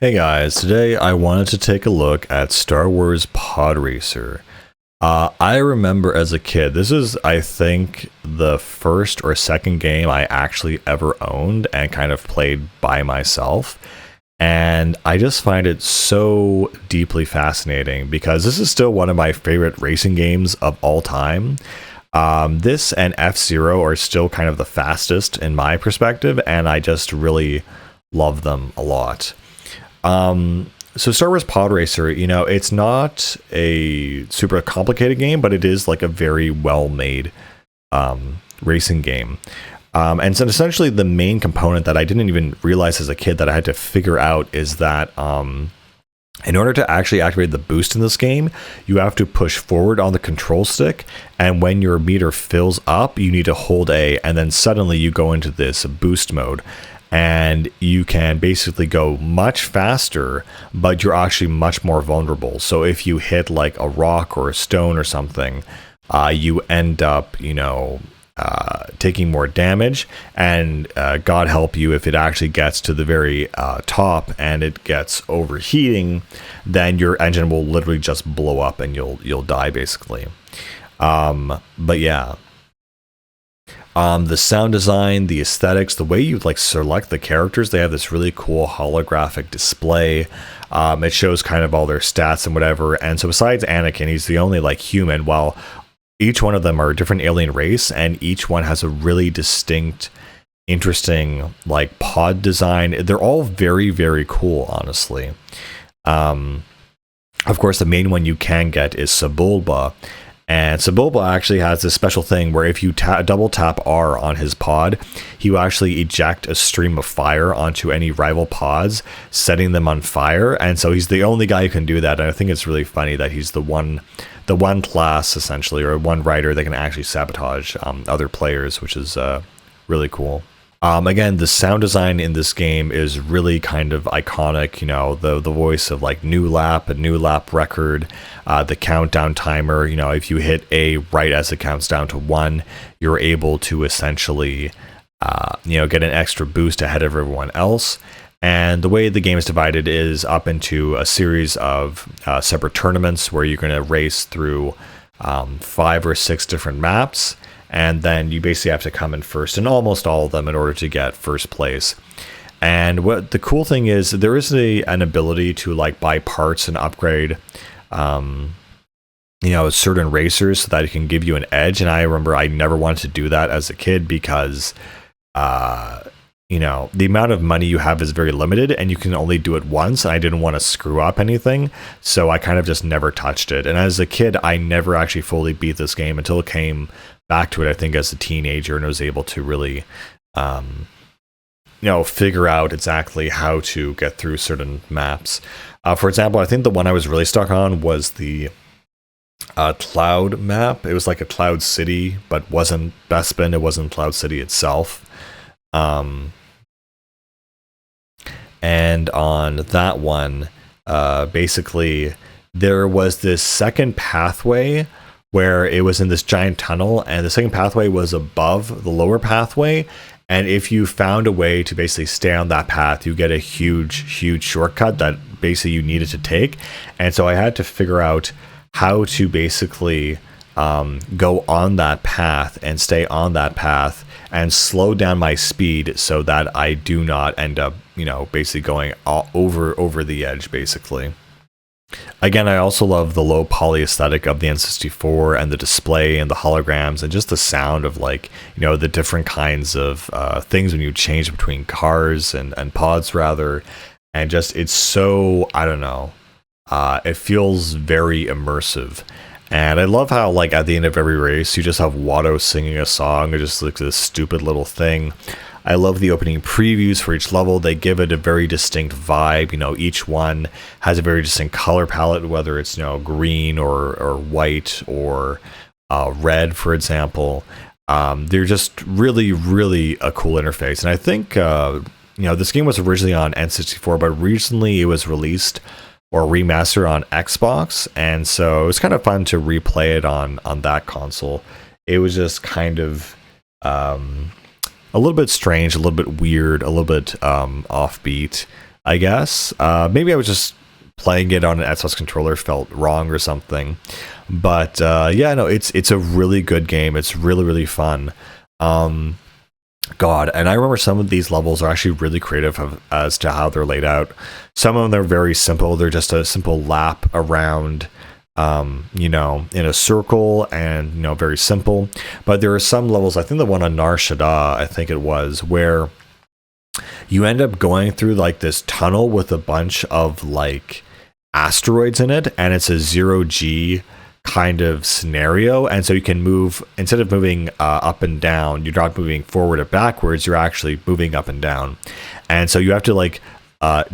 Hey guys, today I wanted to take a look at Star Wars Pod Racer. I remember as a kid, this is, I think, the first or second game I actually ever owned and kind of played by myself. And I just find it so deeply fascinating because this is still one of my favorite racing games of all time. This and F-Zero are still kind of the fastest in my perspective, and I just really love them a lot. So Star Wars Pod Racer, it's not a super complicated game, but it is like a very well made racing game. And so essentially the main component that I didn't even realize as a kid that I had to figure out is that in order to actually activate the boost in this game, you have to push forward on the control stick, and when your meter fills up, you need to hold A, and then suddenly you go into this boost mode. And you can basically go much faster, but you're actually much more vulnerable. So if you hit like a rock or a stone or something, you end up, taking more damage. And God help you if it actually gets to the very top and it gets overheating, then your engine will literally just blow up and you'll die basically. But yeah. The sound design, the aesthetics, the way you like select the characters, they have this really cool holographic display. It shows kind of all their stats and whatever. And so besides Anakin, he's the only like human, while each one of them are a different alien race, and each one has a really distinct, interesting like pod design. They're all very, very cool, honestly. Of course, the main one you can get is Sebulba. And Sebulba actually has this special thing where if you double tap R on his pod, he will actually eject a stream of fire onto any rival pods, setting them on fire. And so he's the only guy who can do that. And I think it's really funny that he's the one class essentially, or one rider that can actually sabotage other players, which is really cool. Again, the sound design in this game is really kind of iconic. The voice of like New Lap, a New Lap record, the countdown timer. If you hit A right as it counts down to 1, you're able to essentially, get an extra boost ahead of everyone else. And the way the game is divided is up into a series of separate tournaments where you're going to race through 5 or 6 different maps. And then you basically have to come in first in almost all of them in order to get first place. And what the cool thing is, there is an ability to like buy parts and upgrade, certain racers so that it can give you an edge. And I remember I never wanted to do that as a kid because, the amount of money you have is very limited and you can only do it once. And I didn't want to screw up anything. So I kind of just never touched it. And as a kid, I never actually fully beat this game until it came back to it, I think, as a teenager, and was able to really, figure out exactly how to get through certain maps. For example, I think the one I was really stuck on was the Cloud map. It was like a Cloud City, but wasn't Bespin. It wasn't Cloud City itself. And on that one, basically, there was this second pathway where it was in this giant tunnel, and the second pathway was above the lower pathway. And if you found a way to basically stay on that path, you get a huge shortcut that basically you needed to take. And so I had to figure out how to basically go on that path and stay on that path and slow down my speed so that I do not end up, basically going over the edge, basically. Again, I also love the low poly aesthetic of the N64 and the display and the holograms and just the sound of the different kinds of things when you change between cars and pods rather. And just, it's so, I don't know, it feels very immersive. And I love how at the end of every race, you just have Watto singing a song or just like this stupid little thing. I love the opening previews for each level. They give it a very distinct vibe. Each one has a very distinct color palette, whether it's, green or white or red, for example. They're just really, really a cool interface. And I think, this game was originally on N64, but recently it was released or remastered on Xbox. And so it was kind of fun to replay it on that console. It was just kind of a little bit strange, a little bit weird, a little bit offbeat. I guess. Maybe I was just playing it on an Xbox controller felt wrong or something. But yeah, no, it's a really good game. It's really, really fun. God, and I remember some of these levels are actually really creative as to how they're laid out. Some of them are very simple. They're just a simple lap around, in a circle, and very simple. But there are some levels. I think the one on Nar Shaddaa, I think it was, where you end up going through like this tunnel with a bunch of like asteroids in it, and it's a 0G kind of scenario, and so you can move, instead of moving up and down, you're not moving forward or backwards, you're actually moving up and down. And so you have to like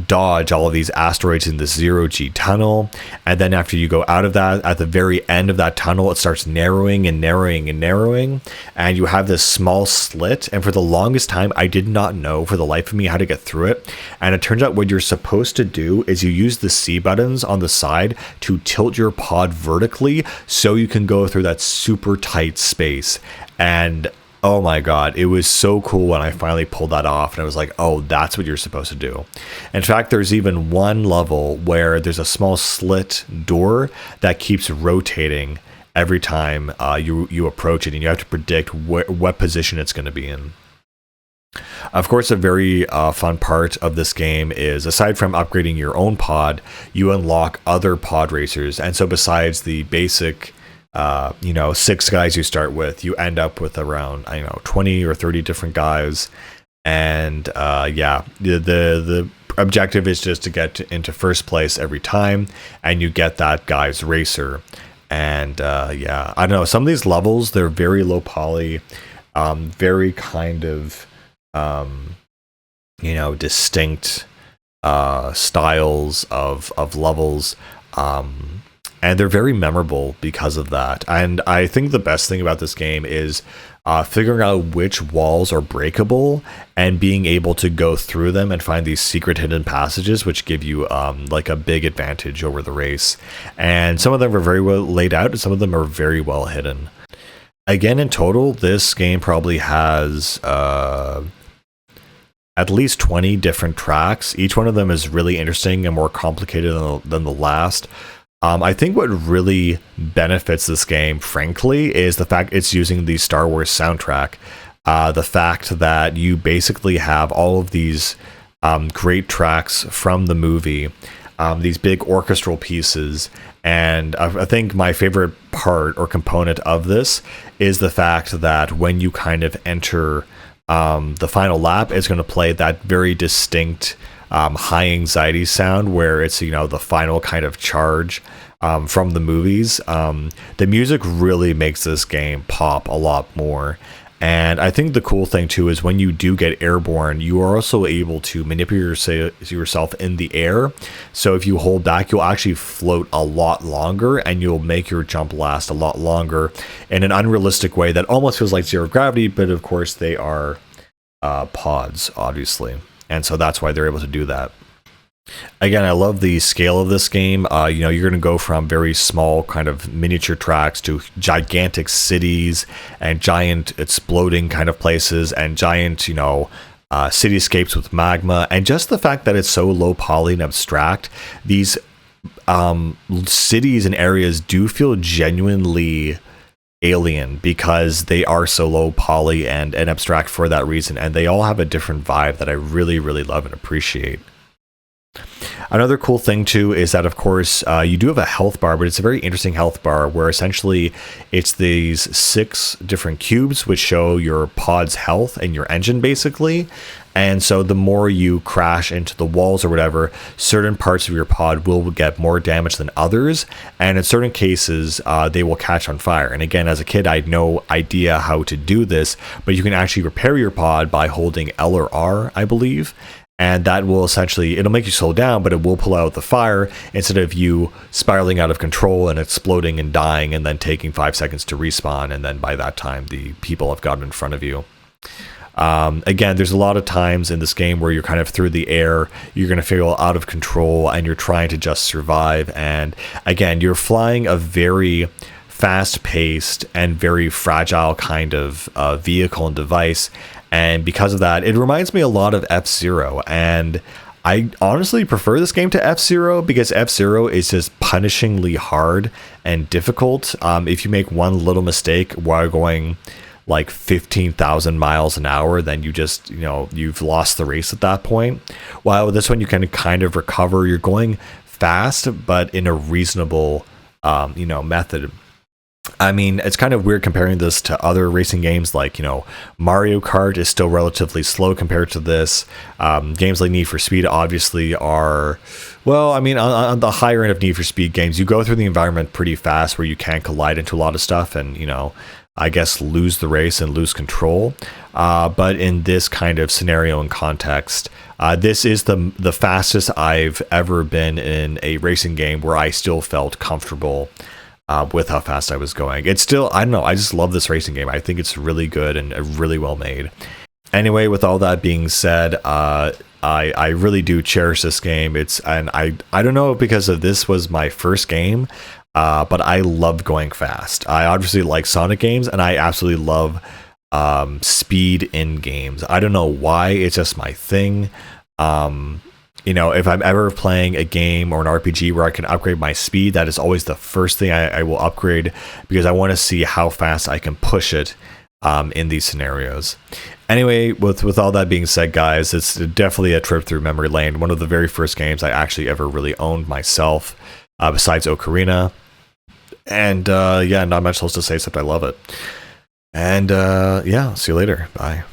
dodge all of these asteroids in this 0G tunnel, and then after you go out of that, at the very end of that tunnel, it starts narrowing and narrowing and narrowing, and you have this small slit. And for the longest time, I did not know for the life of me how to get through it. And it turns out what you're supposed to do is you use the C buttons on the side to tilt your pod vertically so you can go through that super tight space. And oh my God, it was so cool when I finally pulled that off, and I was like, oh, that's what you're supposed to do. In fact, there's even one level where there's a small slit door that keeps rotating every time you approach it, and you have to predict what position it's going to be in. Of course, a very fun part of this game is, aside from upgrading your own pod, you unlock other pod racers. And so besides the basic 6 guys you start with, you end up with around 20 or 30 different guys. And the objective is just to get into first place every time, and you get that guy's racer. And I don't know, some of these levels, they're very low poly, very kind of distinct styles of levels, and they're very memorable because of that. And I think the best thing about this game is figuring out which walls are breakable and being able to go through them and find these secret hidden passages, which give you like a big advantage over the race. And some of them are very well laid out, and some of them are very well hidden. Again, in total, this game probably has at least 20 different tracks. Each one of them is really interesting and more complicated than the last. I think what really benefits this game, frankly, is the fact it's using the Star Wars soundtrack. The fact that you basically have all of these great tracks from the movie, these big orchestral pieces. And I think my favorite part or component of this is the fact that when you kind of enter the final lap, it's going to play that very distinct high anxiety sound where it's the final kind of charge from the movies. The music really makes this game pop a lot more. And I think the cool thing too is when you do get airborne, you are also able to manipulate yourself in the air. So if you hold back, you'll actually float a lot longer, and you'll make your jump last a lot longer in an unrealistic way that almost feels like zero gravity. But of course they are pods, obviously. And so that's why they're able to do that. Again, I love the scale of this game. You're going to go from very small kind of miniature tracks to gigantic cities and giant exploding kind of places and giant, cityscapes with magma. And just the fact that it's so low poly and abstract, these cities and areas do feel genuinely alien because they are so low poly and abstract for that reason. And they all have a different vibe that I really, really love and appreciate. Another cool thing too is that, of course, you do have a health bar, but it's a very interesting health bar where essentially it's these 6 different cubes which show your pod's health and your engine basically. And so the more you crash into the walls or whatever, certain parts of your pod will get more damage than others. And in certain cases, they will catch on fire. And again, as a kid, I had no idea how to do this, but you can actually repair your pod by holding L or R, I believe. And that will essentially, it'll make you slow down, but it will pull out the fire instead of you spiraling out of control and exploding and dying and then taking 5 seconds to respawn. And then by that time, the people have gotten in front of you. Again, there's a lot of times in this game where you're kind of through the air, you're going to feel out of control and you're trying to just survive. And again, you're flying a very fast-paced and very fragile kind of vehicle and device. And because of that, it reminds me a lot of F-Zero. And I honestly prefer this game to F-Zero because F-Zero is just punishingly hard and difficult. If you make one little mistake while going like 15,000 miles an hour, then you just, you've lost the race at that point. While with this one, you can kind of recover. You're going fast, but in a reasonable, method. I mean, it's kind of weird comparing this to other racing games like, Mario Kart is still relatively slow compared to this. Games like Need for Speed obviously are, well, I mean, on the higher end of Need for Speed games, you go through the environment pretty fast where you can collide into a lot of stuff and, I guess lose the race and lose control. But in this kind of scenario and context, this is the fastest I've ever been in a racing game where I still felt comfortable with how fast I was going. It's still, I don't know, I just love this racing game. I think it's really good and really well made. Anyway, with all that being said, I really do cherish this game. I don't know, because of this was my first game, but I love going fast. I obviously like Sonic games, and I absolutely love speed in games. I don't know why, it's just my thing. If I'm ever playing a game or an RPG where I can upgrade my speed, that is always the first thing I will upgrade, because I want to see how fast I can push it in these scenarios. Anyway, with all that being said, guys, it's definitely a trip through memory lane. One of the very first games I actually ever really owned myself, besides Ocarina. And not much else to say except I love it. And see you later. Bye.